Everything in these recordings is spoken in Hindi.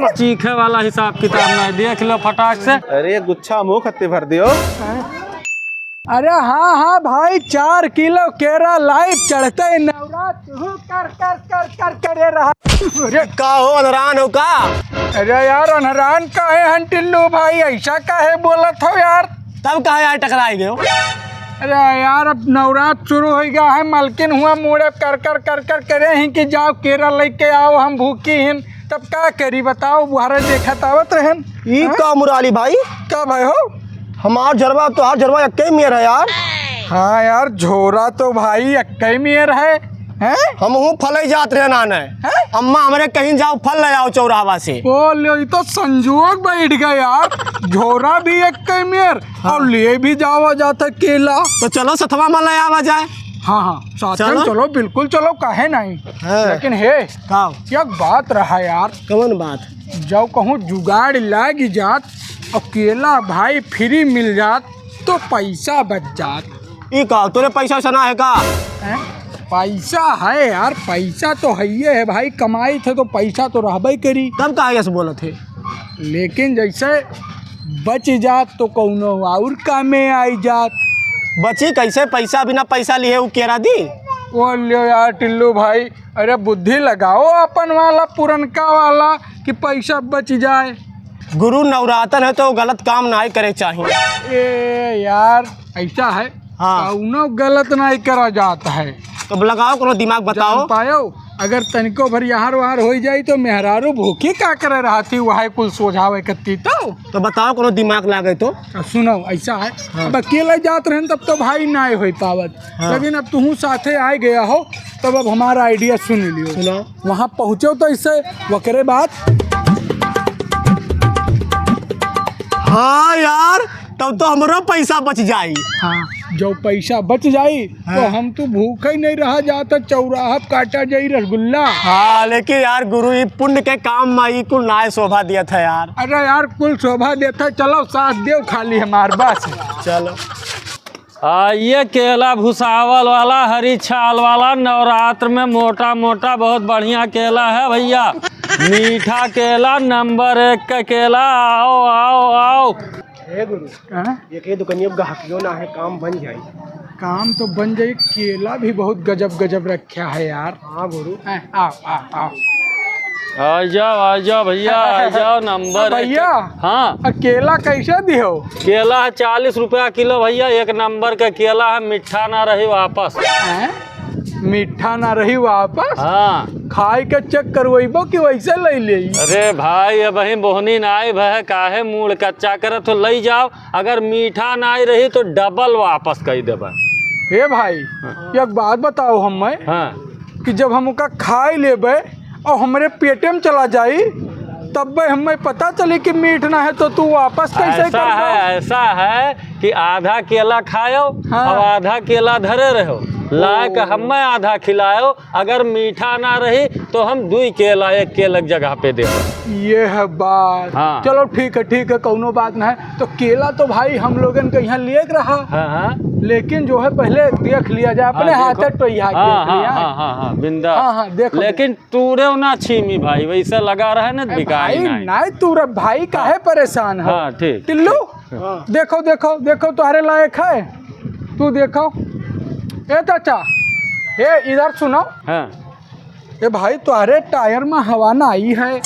चीखे वाला हिसाब किताब नहीं, देख लो फटाक से। अरे गुच्छा मुँह खत्ते भर दियो। अरे हाँ हाँ भाई, 4 किलो केरा लाइव चढ़ते नवरात कर कर कर कर करे रहा। अरे का हो अनरान हो का? अरे यार अनहरान का है हंटिल्लू भाई, ऐसा का है बोलत हो यार? तब कहा यार टकराई गए हो? अरे यार अब नवरात शुरू हो गया है, मालकिन हुआ मोड़े कर कर कर कर करे हैं कि जाओ केरा लेके आओ, हम भूखी हैं। तब क्या करी बताओ, बुहारे देखा तावत रहन। ई का मुराली भाई? क्या भाई हो? हमार झरवा तो हर झरवा एक मेर है यार। हाँ यार झोरा तो भाई एक मेर है। हैं? हम हूँ फल ही जात रहे नाने। अम्मा हमारे कहीं जाओ फल ले आओ चौराहा से। बोलो ये तो संजोग बैठ गया यार, झोरा भी एक मेर और ले भी जावा जाता केला। तो चलो सतवा में ले आवा जाए। हाँ हाँ साथ में चलो, बिल्कुल चलो, काहे नहीं। लेकिन हे एक बात रहा यार। कौन बात? जब कहूँ जुगाड़ लाग जात और केला भाई फ्री मिल जात तो पैसा बच जात। ई का तोरे पैसा सना है का? पैसा है यार, पैसा तो है ही है भाई, कमाई थे तो पैसा तो रहबे करी। तब कहा ऐसे बोले थे? लेकिन जैसे बच जात तो कौनो और काम में आई जात। बची कैसे? पैसा बिना पैसा लिए वो केरा दी? बोलो यार टिल्लू भाई, अरे बुद्धि लगाओ अपन वाला पुरनका वाला कि पैसा बच जाए। गुरु नवरातन है तो गलत काम नहीं करे चाहिए। ए यार ऐसा है, कौनो गलत नहीं करा जाता है। तो लगाओ कोनो दिमाग बताओ। पायो अगर तनिको भर यहाँ वहार हो जाए तो मेहरारू भूखी का करे रहती, वह कुल सोझावे कत्ती। तो बताओ कोनो दिमाग लागे तो। सुनो ऐसा है, अब अकेले जात रहे तब तो भाई ना हो पावत। लेकिन अब तुम साथे आ गया हो तब अब हमारा आइडिया सुन लियो। वहाँ पहुँचो तो इससे वकरे बात। हाँ यार तब तो हमारा पैसा बच जाई। हाँ जो पैसा बच जाई तो हम तो भूखे ही नहीं रहा जाता, चौराहा काटा जाई रसगुल्ला। हाँ लेकिन यार गुरु ये पुण्य के काम में कुल नाय शोभा दिया था यार। अरे यार कुल शोभा देता, चलो साथ देव खाली हमारे बस। चलो ये केला भुसावल वाला, हरी छाल वाला, नवरात्र में मोटा मोटा बहुत बढ़िया केला है भैया। मीठा केला, नंबर 1 का केला। आओ आओ आओ। गुरु ये दुकानियों ग्राहकियों ना है, काम बन जाए। काम तो बन जाए, केला भी बहुत गजब गजब रखा है यार। हाँ गुरु आओ आओ आओ। आ जाओ भैया, आ जाओ। नंबर भैया। हाँ केला कैसे दियो? केला है 40 रुपया किलो भैया, 1 नंबर का केला है, मीठा ना रही वापस। मीठा ना रही वापस? हाँ खाए के चेक करवेबो कि वैसे ले ले? अरे भाई अब ही बोहनी नाई भय, काहे मूड कच्चा करे तो ले जाओ, अगर मीठा नाई रही तो डबल वापस कर देबा। हे भाई एक बात बताओ हमें। हाँ कि जब हम का खाए लेबे और हमारे पेटे में चला जाई तब हमें पता चले कि मीठ ना है तो तू वापस कैसे कर? ऐसा है कि आधा केला खाओ और आधा केला धरे रहो, लायक हमें आधा खिलाओ, अगर मीठा ना रही तो हम 2 केला 1 केला जगह पे दे। ये है बात। हाँ। चलो ठीक है, कौनो बात ना है। तो केला तो भाई हम लोगन के यहाँ ले रहा। हाँ। लेकिन जो है पहले देख लिया जाए अपने हाथ तो हाँ बिंदा। हाँ देखो। लेकिन तूरे ना छीमी भाई, वैसे लगा रहा है ना बिकाई नहीं तू भाई काहे परेशान है? हाँ ठीक। टिल्लू देखो देखो देखो तुम्हारे लायक है, तू देखो। ए चाचा ये इधर सुनो। हाँ। ए भाई तुम्हारे टायर में हवा ना आई है?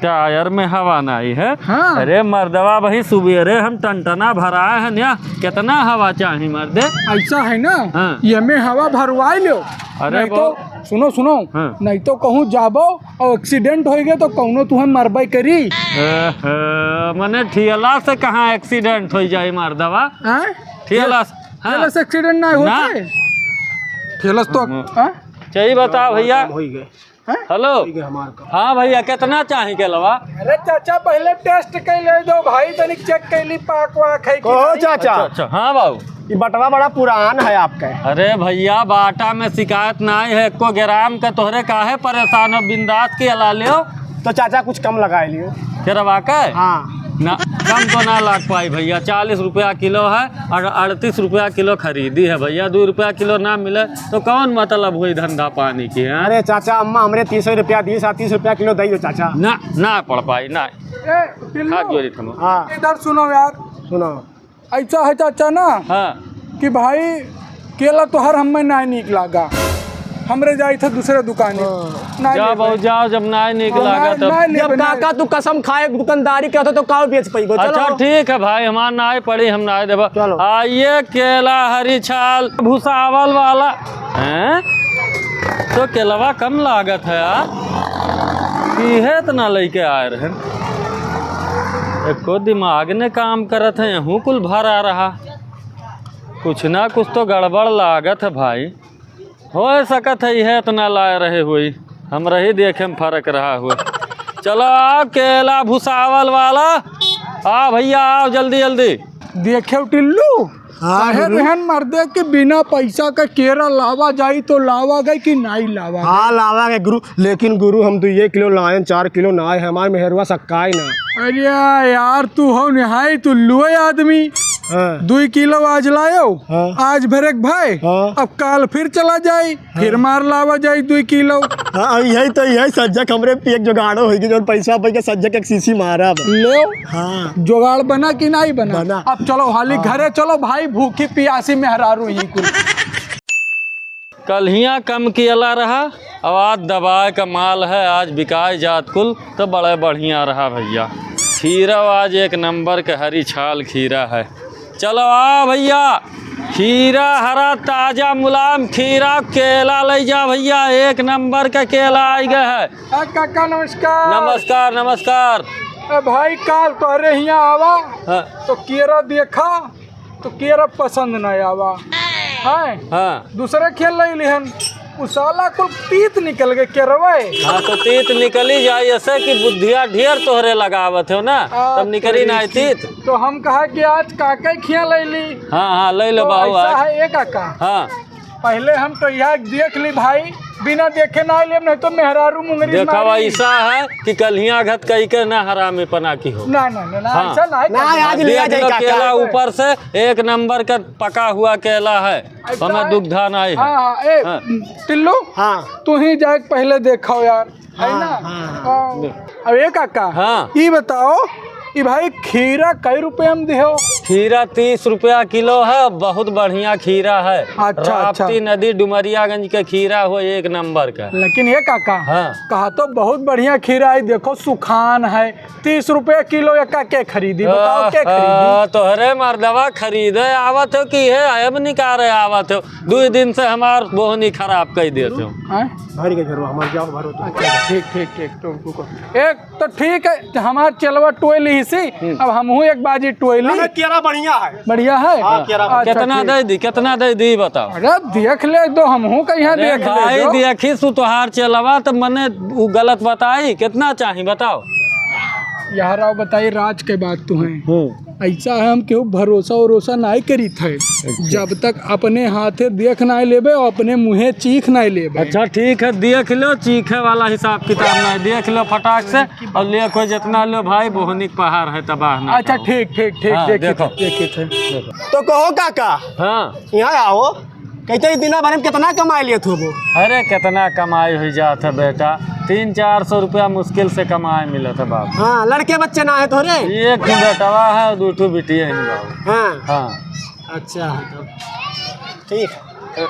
टायर में हवा ना आई है? हाँ। अरे मर्दवा भाई सुबेरे हम टनटना भराए हैं ना, कितना हवा चाहिए मर्दे? ऐसा है ना। हाँ। ये में हवा भरवाई लो। अरे नहीं तो सुनो हाँ। नहीं तो कहूँ जाबो और एक्सीडेंट हो गए तो कौनो तुम्हें मरबई करी। मने ठेला से कहाँ एक्सीडेंट हो जाए मर्दवा? ठेला से एक्सीडेंट ना होता? ठेला तो चाहिए बताओ भैया। हेलो हाँ भैया कितना चाहिए केलवा? अरे चाचा पहले टेस्ट कर ले दो भाई, तनिक चेक कर ली पाक वाक है कि चाचा। अच्छा हाँ बाबू ये बटवा बड़ा पुरान है आपका। अरे भैया बाटा में शिकायत नहीं है, 1 ग्राम का तोहरे काहे परेशान हो, बिंदास के अला लियो। तो चाचा कुछ कम लगा लियो। फिर वाकई? हाँ ना कम तो ना लाग पाई भैया, 40 रुपया किलो है और 38 रुपया किलो खरीदी है भैया। 2 रुपया किलो ना मिले तो कौन मतलब हुई धंधा पानी की है? अरे चाचा अम्मा हमरे 30 रुपया दी, 30 रुपया किलो दी चाचा। ना पड़ पाई ना। ए, टिल्लू, हाथ जोड़ी थमो। हाँ इधर सुनो यार, सुनो ऐसा है चाचा ना हाँ कि भाई केला तो हर हमें ना निक लागा, हमरे जाई थे दूसरे दुकाने ना जाओ लेबे। बहु जाओ, जब ना निकला ना- तब। ना लेबे, जब ना काका तू कसम खाए दुकानदारी करते तो काउ बेच पाई। अच्छा ठीक है भाई, हमार नाई पड़ी, हम नाई देबा। चलो। आइए केला हरी छाल भुसावल वाला हैं, तो केलवा कम लागत है यार, इहे इतना लेके आए रहे। एको दिमाग ने काम करत है, यहूँ कुल भर आ रहा, कुछ ना कुछ तो गड़बड़ लागत है भाई। हो सकत है यह इतना लाए रहे हुई, हम रही देखे में फर्क रहा हुआ। चलो आओ केला भुसावल वाला, आ भैया आओ जल्दी जल्दी। देखे टिल्लू काहे रहन मर्दे के बिना पैसा का केरा लावा जाई तो लावा गई कि नहीं लावा। हाँ लावा के गुरु, लेकिन गुरु हम तो 1 किलो लाए 4 किलो ना आए, हमारे मेहरवा सक्काई ना। अरे यार तू हो निहाई तू लुए आदमी, हाँ 2 किलो आज लायो, हाँ। आज भरेक भाई, हाँ। अब काल फिर चला जाई, फिर मार लावा जाई 2 किलो। हाँ यही सज्जक हमरे एक जुगाड़ो होगी जो पैसा पे के सज्जक एक सीसी मारा। ले हाँ जुगाड़ बना कि नहीं बना? बना। अब चलो हाली घरे चलो भाई, भूखी प्यासी मेहरारू ही कुल। कल कम किया रहा, आवाज दबाए का माल है, आज बिकाए जात कुल तो बड़े बढ़िया रहा भैया। खीरा आज 1 नंबर के हरी छाल खीरा है। चलो आ भैया, खीरा हरा ताजा मुलायम खीरा केला ले जा भैया, 1 नंबर का केला आ गया है। काका नमस्कार। नमस्कार नमस्कार। भाई काल तोहरे यहाँ आवा हाँ तो केरा देखा तो केरा पसंद नहीं आवा है, हाँ दूसरे खेल ले लिहन उसाला कुल तीत निकल गए केरवे। हाँ तो तीत निकली जाए, ऐसे कि बुद्धिया ढेर तोहरे लगावत हो ना, तब निकली ना तीत। तो हम कहा कि आज काका खिया ले ली। हाँ हाँ ले लो तो बाबू ऐसा आज। है एक काका, हाँ पहले हम तो यहाँ देख ली भाई, बिना देखे ना ले, नहीं तो मेहरारू मुंगरी देखा मारी। ऐसा है कि कलियां घत कही के ना हरामी पना की हो। ना ना ना, ना हाँ। ऐसा नहीं ना, करना। आज लिया देख जाए लो क्या केला है? ऊपर से 1 नंबर का पका हुआ केला है, ऐसा हमें है? दुग्धा नहीं है। हाँ हाँ ए हाँ। टिल्लू हाँ तू ही जाए पहले देखो यार, है ना? अब एक काका हाँ। ये बताओ कि भाई खीरा कई रुपए में दिहो? खीरा 30 रुपया किलो है, बहुत बढ़िया खीरा है। अच्छा, राप्ती नदी डुमरियागंज के खीरा हो 1 नंबर का। लेकिन ये काका हाँ। कहा तो बहुत बढ़िया खीरा है, देखो सुखान है, 30 रुपए किलो का के खरीदी बताओ के खरीदी? तोहरे मर्दवा खरीदे आवत हो कि है अब निकाले आवत हो, 2 दिन से हमार बोहनी खराब कर देते हो। हैं? भर के घर हमारे जाओ भरो तो। अच्छा ठीक ठीक ठीक, तो रुको। एक तो ठीक है हमार चलवा टोयल ही सी, अब हमहू एक बाजी टोयली। केरा बढ़िया है। बढ़िया है। हाँ, केरा अच्छा, कितना ठीक। दे दी, कितना दे दी बताओ। अरे देख ले दो, हमहू का यहाँ अरे देख भाई ले दो। देखी सु तोहार चलवा तो मने उ गलत बताई, कितना चाहिए बताओ। यार आओ बताइए राज के बात तू है, ऐसा है हम केहू भरोसा वरोसा नहीं करी थे, जब तक अपने हाथे देख नहीं लेबे और अपने मुँहे चीख नहीं लेबे। अच्छा ठीक है, देख लो, चीखे वाला हिसाब किताब नहीं, देख लो फटाक से और ले कोई जितना लो भाई, बोहनी पहाड़ है तबाह ना अच्छा करो। ठीक ठीक ठीक, हाँ, देखिए देखो। देखिए थे। तो कहो काका हाँ यहाँ आओ, कहते दिना भर में कितना कमा लिए थे वो? अरे कितना कमाई हो जात है बेटा, 300-400 रुपया मुश्किल से कमाए मिला था बाबू। हाँ लड़के बच्चे ना है थोड़े? 1 बेटवा है और 2 बिटिया है बाबू। हाँ हाँ अच्छा ठीक है।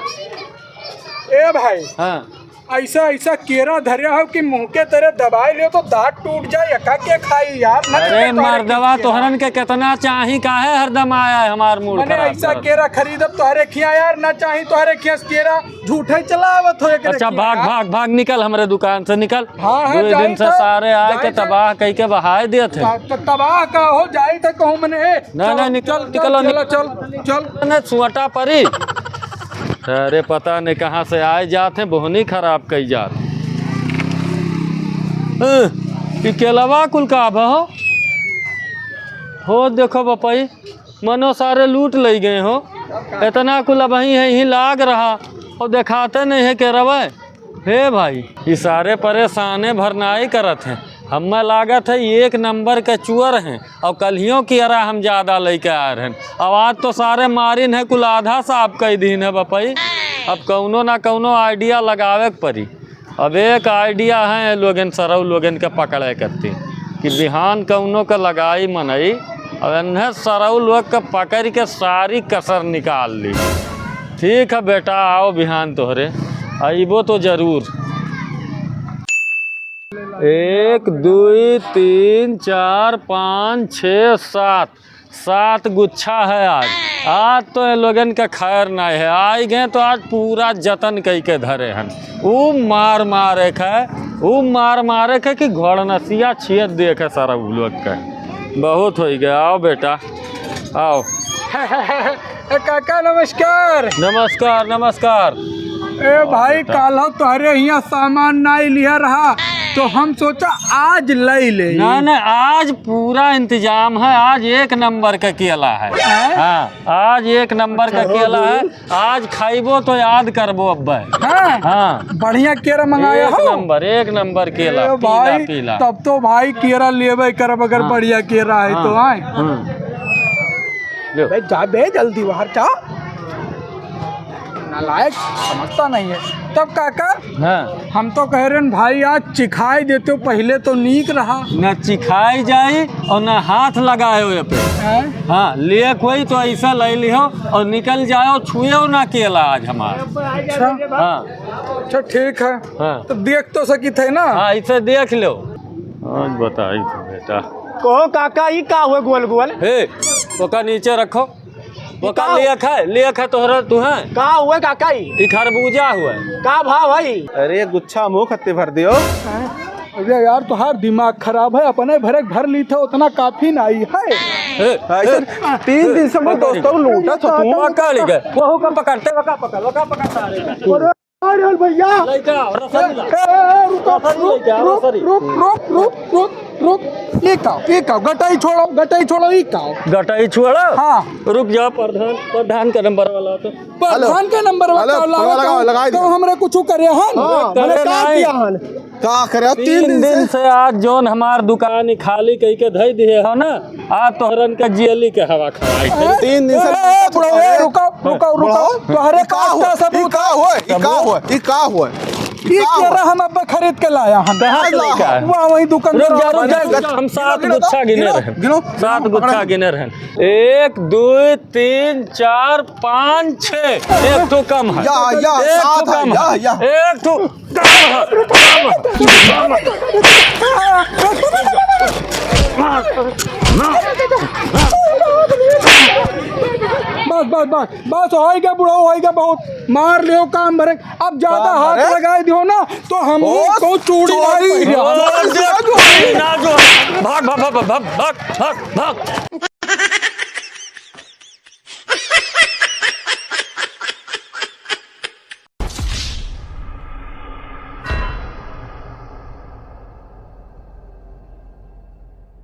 ए भाई हाँ ऐसा ऐसा केरा धरे हो कि मुंह के तरह दबाई ले तो दांत टूट जाए, एका के खाई यार। न अरे करे तोहरे मर्दवा केरा। तोहरन के कितना चाही काहे हरदम आया है हमार मूड मैंने खराब ऐसा करत। केरा खरीदब तोहरे खिया यार, ना चाही तोहरे खिया केरा, झूठे चलावत हो एकरे अच्छा खिया भाग यार। भाग भाग निकल हमरे दुकान से निकल। हाँ, हाँ, 2 जाई दिन से तो, सारे आए जाई के तो। तबाह कह के बहाए दिए थे। तो तबाह का हो जाए तो कहूँ मैंने नहीं, निकल, निकलो, चल चल। ने सुअटा परी। अरे पता नहीं कहाँ से आए जाते, बोहनी खराब कई जात। कि केलवा कुल का हो देखो बपाई, मनो सारे लूट ले गए हो, इतना कुल अब यहीं लाग रहा और दिखाते नहीं है के रवे। हे भाई ये सारे परेशाने भरनाई करत हैं, हमें लागत है एक नंबर के चुअर हैं और कलियों की अरा हम ज़्यादा लेके आ रहे हैं। अब आज तो सारे मारिन है कुल आधा साफ कई दिन है बपई। अब कौनो ना कौनो आइडिया लगावे के पड़ी। अब एक आइडिया है लोगन सरऊ लोगन के पकड़े करती कि बिहान कौनो के लगाई मनई। अब इन्हें सरऊ लोग के पकड़ के सारी कसर निकाल ली। ठीक है बेटा, आओ बिहान तोहरे अबो तो जरूर। 1 2 3 4 5 6 7 गुच्छा है आज। आज तो ये लोगन का खैर नहीं है। आई गए तो आज पूरा जतन कई के धरे हन। वो मार मारे है कि घोड़नसिया छियत देखे सारा लोग का। बहुत हो गया। आओ बेटा आओ। काका नमस्कार। नमस्कार नमस्कार। ए भाई काल तोहरे यहाँ सामान नहीं लिया रहा तो हम सोचा आज ले ना आज पूरा इंतजाम है। आज एक नंबर का केला है। हाँ आज एक नंबर का केला है। आज खाइबो तो याद करबो अब्बा। हाँ बढ़िया केरा मंगाया हो। एक नंबर केला भाई पीला। तब तो भाई केरा लेवे करब अगर बढ़िया केरा है तो आए। भाई जा बे जल्दी बाहर जा। नालायक समझता नहीं है। तब काका हम तो कह रहे हैं भाई आज चिखाई देते हो पहले तो नीक रहा। न चिखाई जाई और न हाथ लगाए हुए पे। हाँ लिए कोई तो ऐसा ले लियो और निकल जाओ छुए ना केला आज हमारा। अच्छा हाँ अच्छा ठीक है। हाँ तो देख तो सकी थे ना। हाँ इसे देख लो। आज बताई तो बेटा कहो काका ये का हुए गोल गोल हे ओका नीचे रखो। ओका लिया खा तोहरा तू है का हुए काका ई खरबूजा हुआ का भाव भाई। अरे गुच्छा मुँह खत्ते भर दियो। अरे यार तुम्हारा दिमाग खराब है। अपने भर ली था उतना काफी नहीं है। 3 दिन से मैं दोस्तों लूटा था तू। पकड़ गए वो का पकड़ते ओका पकड़ सारे अरे भैया लइका रसरी रुक ये का गटाई छोड़ो ये का गटाई छोड़ो। हाँ रुक जा। प्रधान का नंबर वाला तो प्रधान के नंबर लगा तो हमरे कुछ करे हन का करे। 3 दिन से आज जोन हमार दुकान खाली कई के धई दिए हो ना। आज तोहरन के जियली के हवा खवाई 3 दिन से रुको तोहरे का सबूत का हुआ ये केरा हम अब खरीद के लाया हम। वहाँ वही दुकान हम 7 गुच्छा गिने रहे। 7 गुच्छा गिने रहे। 1 2 3 4 5 6 एक तो कम है। एक तो बस होएगा बुढ़ा होएगा। बहुत मार लियो काम भरे। अब ज्यादा हाथ लगाए दियो ना तो हम को चूड़ी भाग भाग भाग भाग भाग भाग भाग।